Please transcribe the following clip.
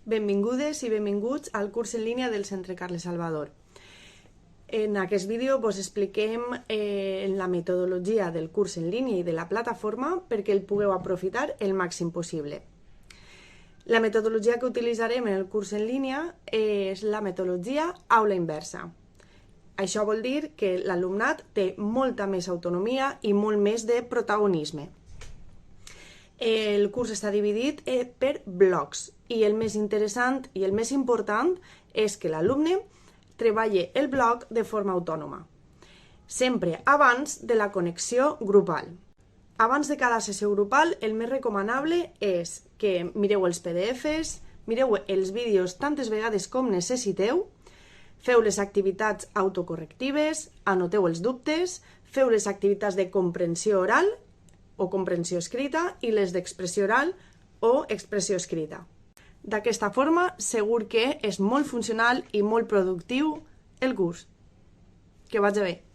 Benvingudes i benvinguts al curs en línia del Centre Carles Salvador. En aquest vídeo us expliquem la metodologia del curs en línia i de la plataforma perquè el pugueu aprofitar el màxim possible. La metodologia que utilitzarem en el curs en línia és la metodologia aula inversa. Això vol dir que l'alumnat té molta més autonomia i molt més de protagonisme. El curs està dividit per blocs i el més interessant i el més important és que l'alumne treballi el bloc de forma autònoma, sempre abans de la connexió grupal. Abans de cada sessió grupal, el més recomanable és que mireu els PDFs, mireu els vídeos tantes vegades com necessiteu, feu les activitats autocorrectives, anoteu els dubtes, feu les activitats de comprensió oral o comprensió escrita i les d'expressió oral o expressió escrita. D'aquesta forma, segur que és molt funcional i molt productiu el curs. Que vagi bé!